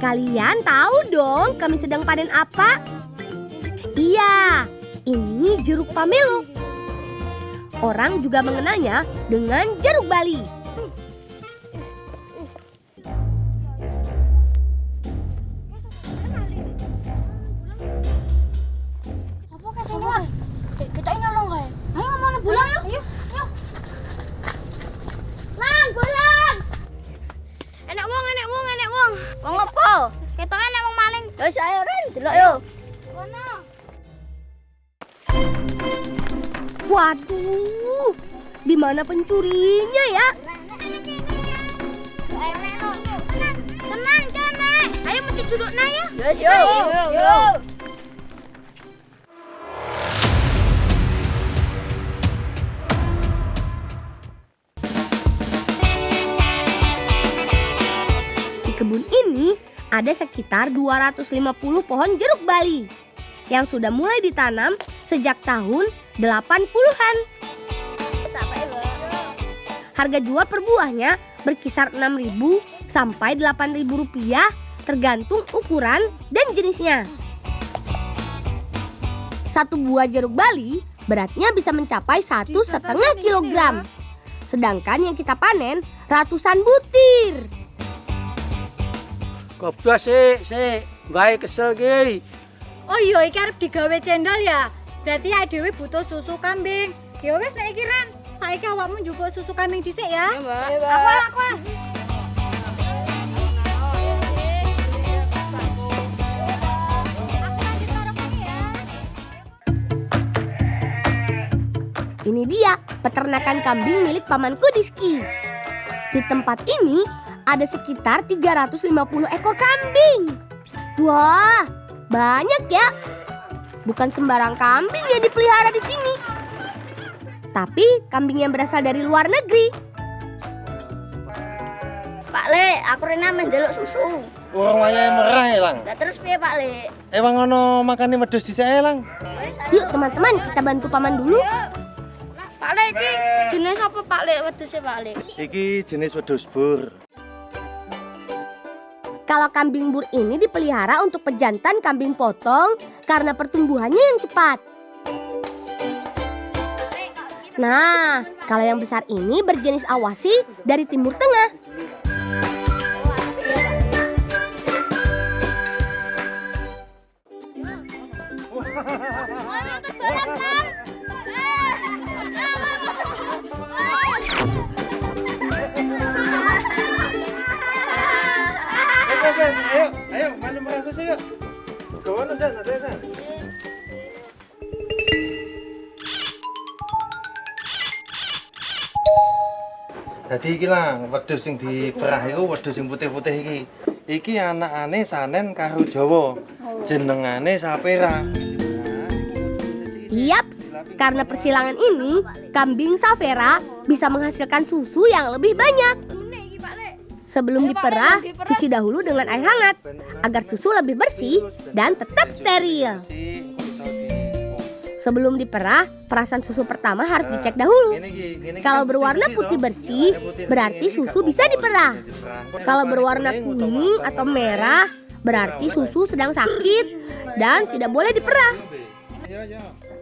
Kalian tahu dong kami sedang panen apa? Iya, ini jeruk pamelo. Orang juga mengenalnya dengan jeruk Bali. Apa kesini Wan? Kita ingat loh kayak. Ayo ngomong bulan yuk. Ayo. Lang, bulan. Enek wong. Wong apa? Ketok enek wong maling. Wis ayo Ren, delok yo. Kono. Waduh, di mana pencurinya ya? Tenang, Nek. Ayo mesti dudukna ya. Yes, yo. Di kebun ini ada sekitar 250 pohon jeruk Bali yang sudah mulai ditanam sejak tahun 80-an. Harga jual per buahnya berkisar 6.000 sampai 8.000 rupiah tergantung ukuran dan jenisnya. Satu buah jeruk Bali beratnya bisa mencapai 1,5 kilogram. Sedangkan yang kita panen ratusan butir. Goblok sik, bae kesel ki. Oh iya, iki arep digawe cendol ya. Berarti ya dhewe butuh susu kambing. Ya wis nek iki Ren, saiki awakmu njupuk susu kambing dhisik ya. Iya, Mbak. Aku. Ini dia peternakan kambing milik pamanku Diski. Di tempat ini ada sekitar 350 ekor kambing. Wah, banyak ya. Bukan sembarang kambing yang dipelihara di sini. Tapi kambing yang berasal dari luar negeri. Pak Le, aku rena menjeluk susu. Urung wayahe merah ya, Lang. Lah terus piye Pak Le? Ewang ngono makane wedhus dhisik ae, Lang. Yuk teman-teman, kita bantu paman dulu. Pak Le iki jenis apa Pak Le wedhuse Pak Le? Iki jenis wedhus bur. Kalau kambing bur ini dipelihara untuk pejantan kambing potong karena pertumbuhannya yang cepat. Nah, kalau yang besar ini berjenis awasi dari Timur Tengah. Ayo, malu merah susu yuk. Gawan aja, ada. Jadi iki Lang, wedhus sing diperah iku wedhus sing putih-putih iki. Iki anakane Sanen karo Jawa. Jenengane Sapera. Yaps, karena persilangan ini, kambing Savera bisa menghasilkan susu yang lebih banyak. Sebelum diperah, cuci dahulu dengan air hangat agar susu lebih bersih dan tetap steril. Sebelum diperah, perasan susu pertama harus dicek dahulu. Kalau berwarna putih bersih, berarti susu bisa diperah. Kalau berwarna kuning atau merah, berarti susu sedang sakit dan tidak boleh diperah.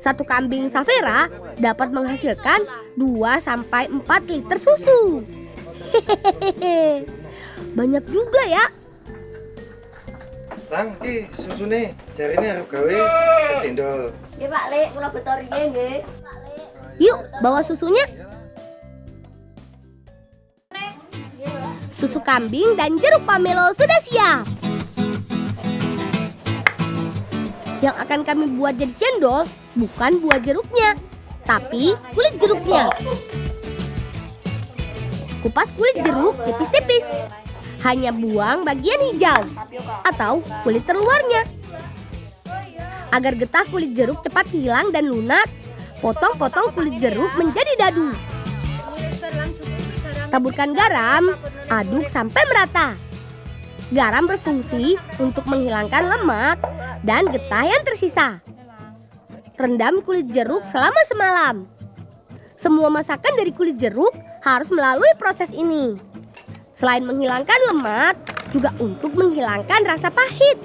Satu kambing Savera dapat menghasilkan 2-4 liter susu. Hehehe, banyak juga ya. Lang, iki susune jarine arep gawe es cendol. Nggih Pak Le, kula beto riye nggih. Yuk, bawa susunya. Susu kambing dan jeruk pamelo sudah siap. Yang akan kami buat jadi cendol bukan buah jeruknya, tapi kulit jeruknya. Kupas kulit jeruk tipis-tipis. Hanya buang bagian hijau atau kulit terluarnya. Agar getah kulit jeruk cepat hilang dan lunak, potong-potong kulit jeruk menjadi dadu. Taburkan garam, aduk sampai merata. Garam berfungsi untuk menghilangkan lemak dan getah yang tersisa. Rendam kulit jeruk selama semalam. Semua masakan dari kulit jeruk harus melalui proses ini. Selain menghilangkan lemak, juga untuk menghilangkan rasa pahit.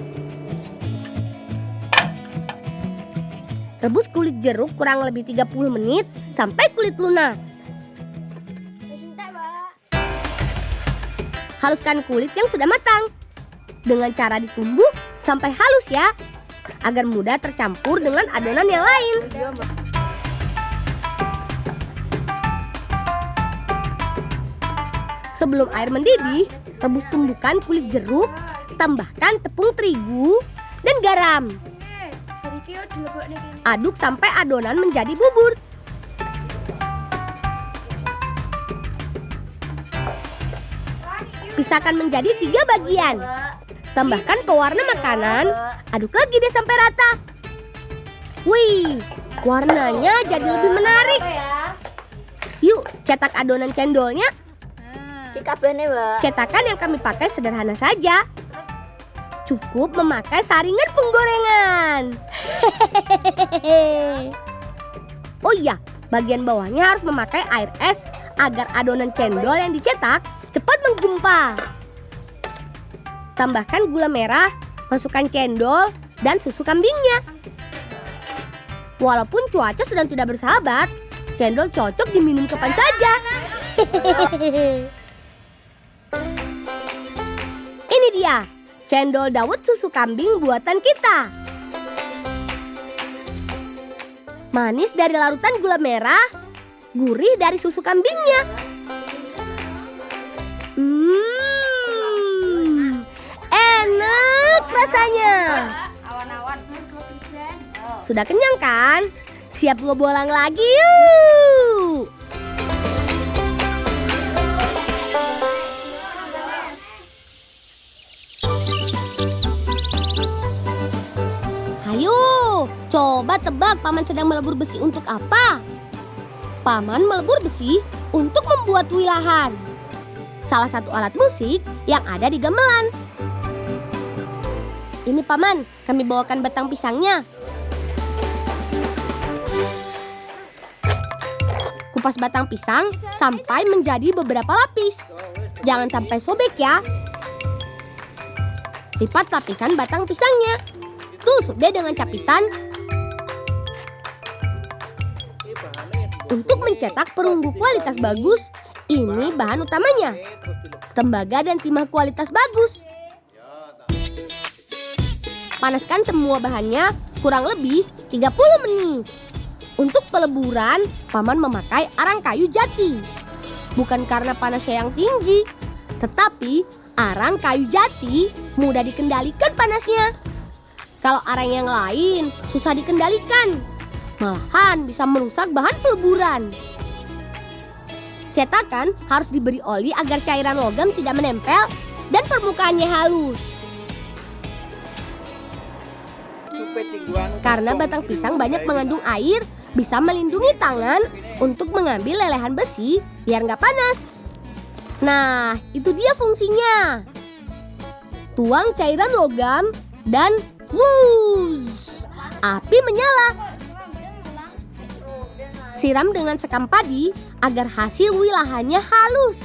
Rebus kulit jeruk kurang lebih 30 menit sampai kulit lunak. Haluskan kulit yang sudah matang dengan cara ditumbuk sampai halus ya, agar mudah tercampur dengan adonan yang lain. Sebelum air mendidih, rebus tumbukan kulit jeruk, tambahkan tepung terigu dan garam. Aduk sampai adonan menjadi bubur. Pisahkan menjadi 3 bagian. Tambahkan pewarna makanan, aduk lagi deh sampai rata. Wih, warnanya jadi lebih menarik. Yuk, cetak adonan cendolnya. Cetakan yang kami pakai sederhana saja. Cukup memakai saringan penggorengan. Oh iya, bagian bawahnya harus memakai air es agar adonan cendol yang dicetak cepat menggempal. Tambahkan gula merah, masukkan cendol dan susu kambingnya. Walaupun cuaca sedang tidak bersahabat, cendol cocok diminum kapan saja. Ini dia, cendol dawet susu kambing buatan kita. Manis dari larutan gula merah, gurih dari susu kambingnya. Enak rasanya. Sudah kenyang kan? Siap ngebolang lagi yuk. Ayo, coba tebak Paman sedang melebur besi untuk apa? Paman melebur besi untuk membuat wilahan, salah satu alat musik yang ada di gamelan. Ini Paman, kami bawakan batang pisangnya. Kupas batang pisang sampai menjadi beberapa lapis. Jangan sampai sobek ya. Lipat lapisan batang pisangnya. Tusuk deh dengan capitan. Untuk mencetak perunggu kualitas bagus, ini bahan utamanya. Tembaga dan timah kualitas bagus. Panaskan semua bahannya kurang lebih 30 menit. Untuk peleburan, Paman memakai arang kayu jati. Bukan karena panasnya yang tinggi, tetapi arang kayu jati mudah dikendalikan panasnya. Kalau arang yang lain susah dikendalikan, malahan bisa merusak bahan peleburan. Cetakan harus diberi oli agar cairan logam tidak menempel dan permukaannya halus. Karena batang pisang banyak mengandung air, bisa melindungi tangan untuk mengambil lelehan besi biar nggak panas. Nah, itu dia fungsinya. Tuang cairan logam dan wush, api menyala. Siram dengan sekam padi agar hasil wilahannya halus.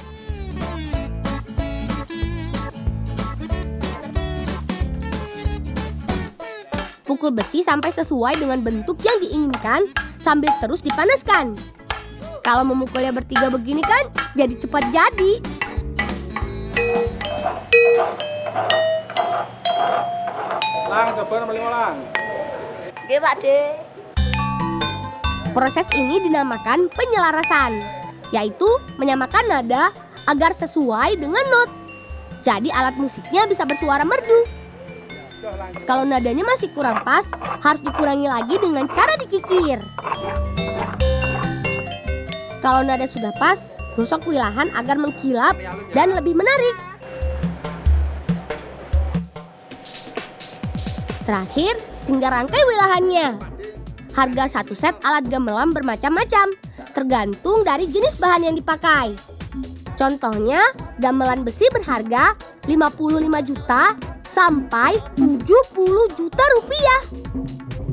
Pukul besi sampai sesuai dengan bentuk yang diinginkan sambil terus dipanaskan. Kalau memukulnya bertiga begini kan jadi cepat jadi. Lang, coba nomor 5 lang. Oke Pak De. Proses ini dinamakan penyelarasan, yaitu menyamakan nada agar sesuai dengan not. Jadi alat musiknya bisa bersuara merdu. Kalau nadanya masih kurang pas, harus dikurangi lagi dengan cara dikikir. Kalau nada sudah pas, gosok wilahan agar mengkilap dan lebih menarik. Terakhir, tinggal rangkai wilahannya. Harga satu set alat gamelan bermacam-macam, tergantung dari jenis bahan yang dipakai. Contohnya, gamelan besi berharga 55 juta sampai 70 juta rupiah.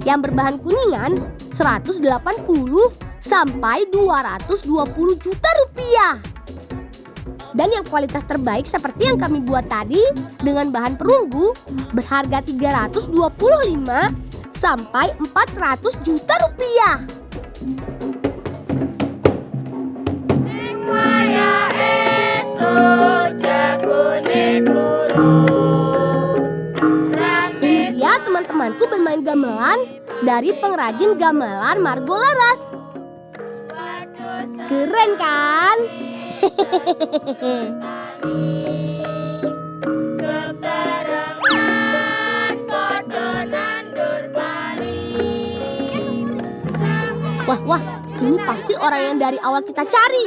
Yang berbahan kuningan 180 sampai 220 juta rupiah. Dan yang kualitas terbaik seperti yang kami buat tadi dengan bahan perunggu berharga 325 sampai 400 juta rupiah. Ini dia teman-temanku bermain gamelan dari pengrajin gamelan Margo Laras. Keren kan? Wah, ini pasti orang yang dari awal kita cari.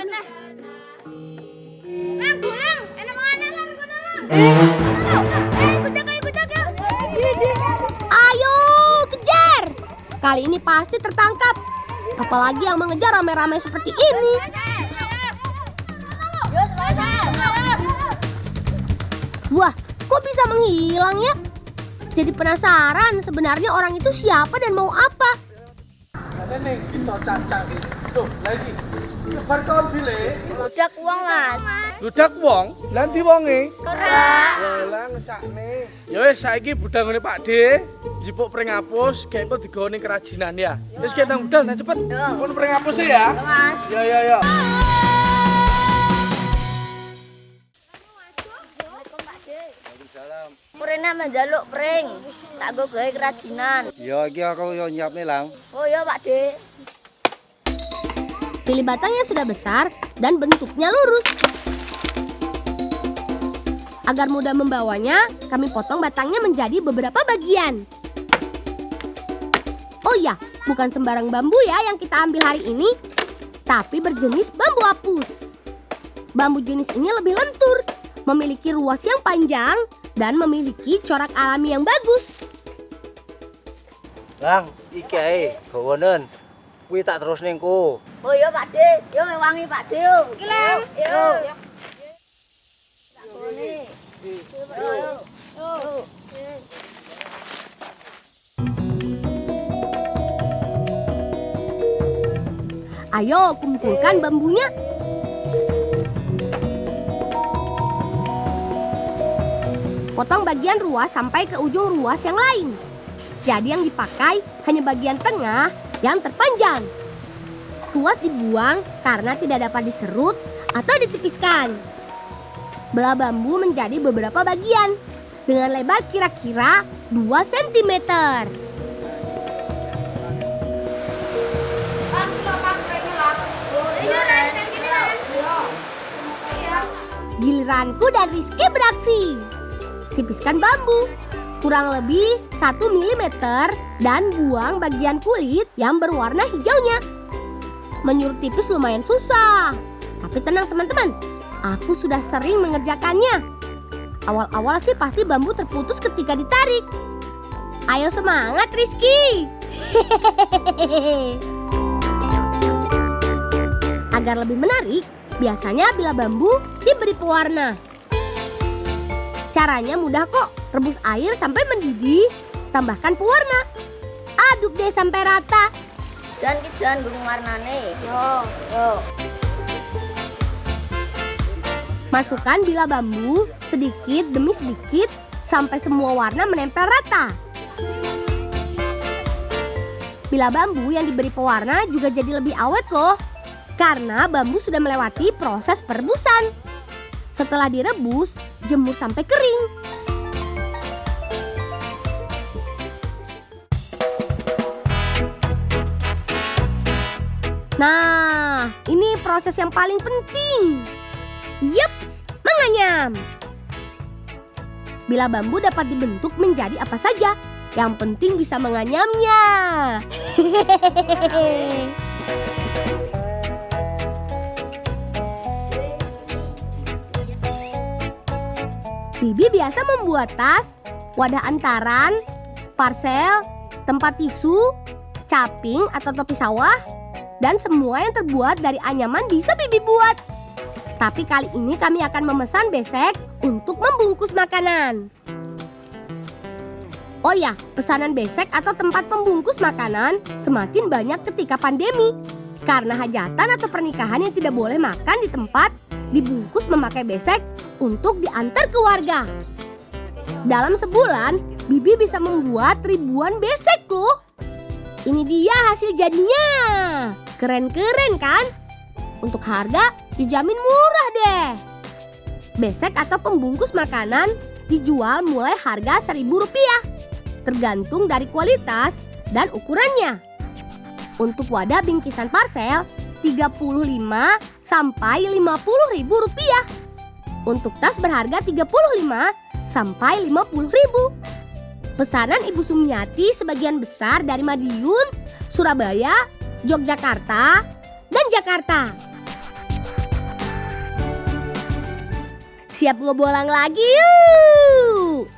Ayo, kejar! Kali ini pasti tertangkap. Apalagi yang mengejar rame-rame seperti ini. Wah, kok bisa menghilang ya? Jadi penasaran sebenarnya orang itu siapa dan mau apa. Ini kita cacak tuh lagi. Sebar kawan bile. Ludak uang mas. Ludak wong, lan di wonge. Ora. Lah ngesakne. Ya wis saiki budal ngene Pak De, jipuk pring apus, kayak kok digone kerajinan ya. Wis kita budal nah cepet. Pun pring apus ya. Mas. Ya. Purena menjaluk pring. Tak go gawe kerajinan. Ya iki aku yo nyiapne lang. Oh ya Pak De. Pilih batang yang sudah besar dan bentuknya lurus. Agar mudah membawanya, kami potong batangnya menjadi beberapa bagian. Oh ya, bukan sembarang bambu ya yang kita ambil hari ini, tapi berjenis bambu apus. Bambu jenis ini lebih lentur, memiliki ruas yang panjang, dan memiliki corak alami yang bagus. Lang, iki ae gawonen. Kuwi tak terus ningku. Oh ya Pak De. Yo wangi Pak De yo. Iki Lang. Yo. Ayo kumpulkan bambunya. Potong bagian ruas sampai ke ujung ruas yang lain. Jadi yang dipakai hanya bagian tengah yang terpanjang. Ruas dibuang karena tidak dapat diserut atau ditipiskan. Belah bambu menjadi beberapa bagian dengan lebar kira-kira 2 cm. Giliranku dan Rizky beraksi. Tipiskan bambu kurang lebih 1 mm dan buang bagian kulit yang berwarna hijaunya. Menyuruh tipis lumayan susah. Tapi tenang teman-teman, aku sudah sering mengerjakannya. Awal-awal sih pasti bambu terputus ketika ditarik. Ayo semangat Rizky. Agar lebih menarik, biasanya bila bambu diberi pewarna. Caranya mudah kok, rebus air sampai mendidih, tambahkan pewarna. Aduk deh sampai rata. Jangan gunung warnane. Yo. Masukkan bila bambu sedikit demi sedikit sampai semua warna menempel rata. Bila bambu yang diberi pewarna juga jadi lebih awet loh, karena bambu sudah melewati proses perebusan. Setelah direbus, jemur sampai kering. Nah, ini proses yang paling penting. Yups, menganyam. Bila bambu dapat dibentuk menjadi apa saja, yang penting bisa menganyamnya. Bibi biasa membuat tas, wadah antaran, parcel, tempat tisu, caping atau topi sawah, dan semua yang terbuat dari anyaman bisa Bibi buat. Tapi kali ini kami akan memesan besek untuk membungkus makanan. Oh ya, pesanan besek atau tempat pembungkus makanan semakin banyak ketika pandemi. Karena hajatan atau pernikahan yang tidak boleh makan di tempat dibungkus memakai besek untuk diantar ke warga. Dalam sebulan, Bibi bisa membuat ribuan besek loh. Ini dia hasil jadinya. Keren-keren kan? Untuk harga dijamin murah deh. Besek atau pembungkus makanan dijual mulai harga Rp1.000, tergantung dari kualitas dan ukurannya. Untuk wadah bingkisan parcel, Rp35 sampai Rp50.000. Untuk tas berharga Rp35 sampai Rp50.000. Pesanan Ibu Sumiati sebagian besar dari Madiun, Surabaya, Yogyakarta, dan Jakarta. Siap ngebolang lagi yuk!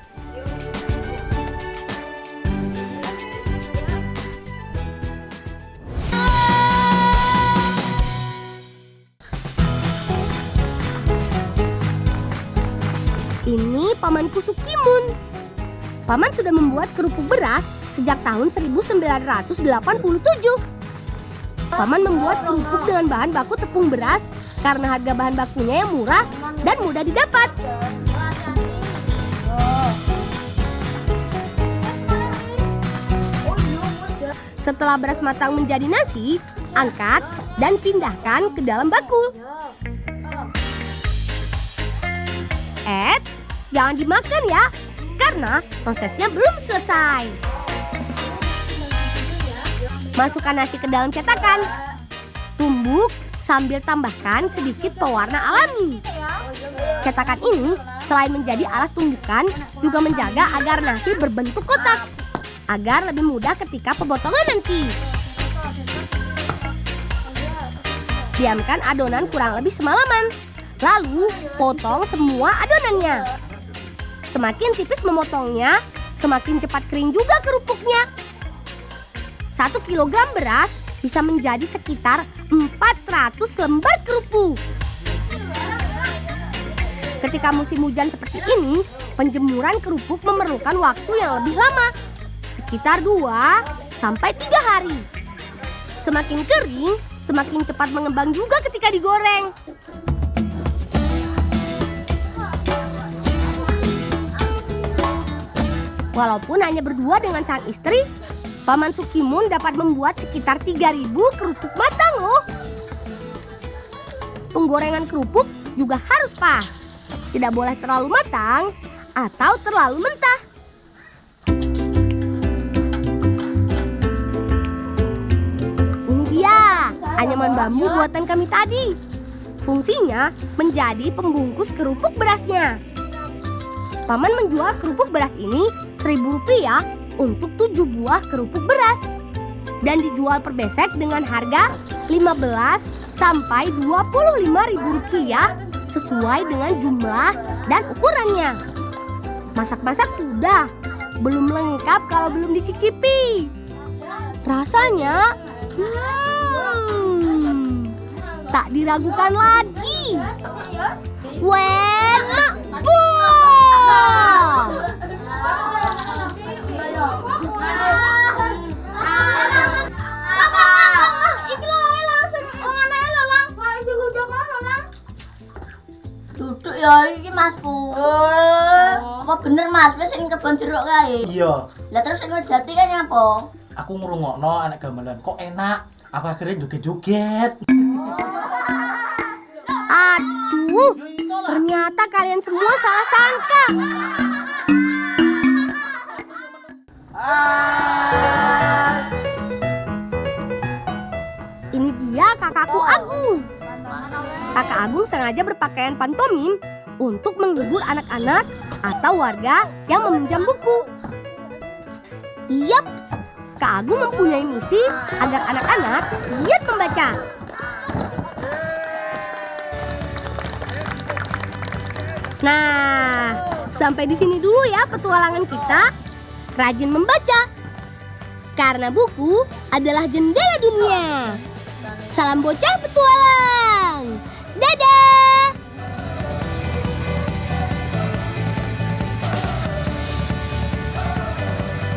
Ini pamanku Sukimun. Paman sudah membuat kerupuk beras sejak tahun 1987. Paman membuat kerupuk dengan bahan baku tepung beras karena harga bahan bakunya yang murah dan mudah didapat. Setelah beras matang menjadi nasi, angkat dan pindahkan ke dalam bakul. Jangan dimakan ya, karena prosesnya belum selesai. Masukkan nasi ke dalam cetakan. Tumbuk sambil tambahkan sedikit pewarna alami. Cetakan ini selain menjadi alas tumbukan, juga menjaga agar nasi berbentuk kotak, agar lebih mudah ketika pemotongan nanti. Diamkan adonan kurang lebih semalaman, lalu potong semua adonannya. Semakin tipis memotongnya, semakin cepat kering juga kerupuknya. 1 kilogram beras bisa menjadi sekitar 400 lembar kerupuk. Ketika musim hujan seperti ini, penjemuran kerupuk memerlukan waktu yang lebih lama, sekitar 2 sampai 3 hari. Semakin kering, semakin cepat mengembang juga ketika digoreng. Walaupun hanya berdua dengan sang istri, Paman Sukimun dapat membuat sekitar 3.000 kerupuk matang loh. Penggorengan kerupuk juga harus pas. Tidak boleh terlalu matang atau terlalu mentah. Ini dia anyaman bambu buatan kami tadi. Fungsinya menjadi pembungkus kerupuk berasnya. Paman menjual kerupuk beras ini Rp1.000 untuk 7 buah kerupuk beras. Dan dijual per besek dengan harga Rp15 sampai Rp25.000 sesuai dengan jumlah dan ukurannya. Masak-masak sudah, belum lengkap kalau belum dicicipi. Rasanya tak diragukan lagi. Enak banget. Duduk ya iki Masku. Apa bener Mas wis ning kebon jeruk kae? Iya. Lah terus ning Jati kan nyapa? Aku ngrungokno anak gamelan kok enak. Aku akhirnya joget-joget. Aduh, ternyata kalian semua salah sangka. Ini dia kakakku Agung. Kakak Agung sengaja berpakaian pantomim untuk menghibur anak-anak atau warga yang meminjam buku. Yaps, Kak Agung mempunyai misi agar anak-anak giat membaca. Nah, sampai di sini dulu ya petualangan kita. Rajin membaca, karena buku adalah jendela dunia. Salam bocah petualang. Dadah!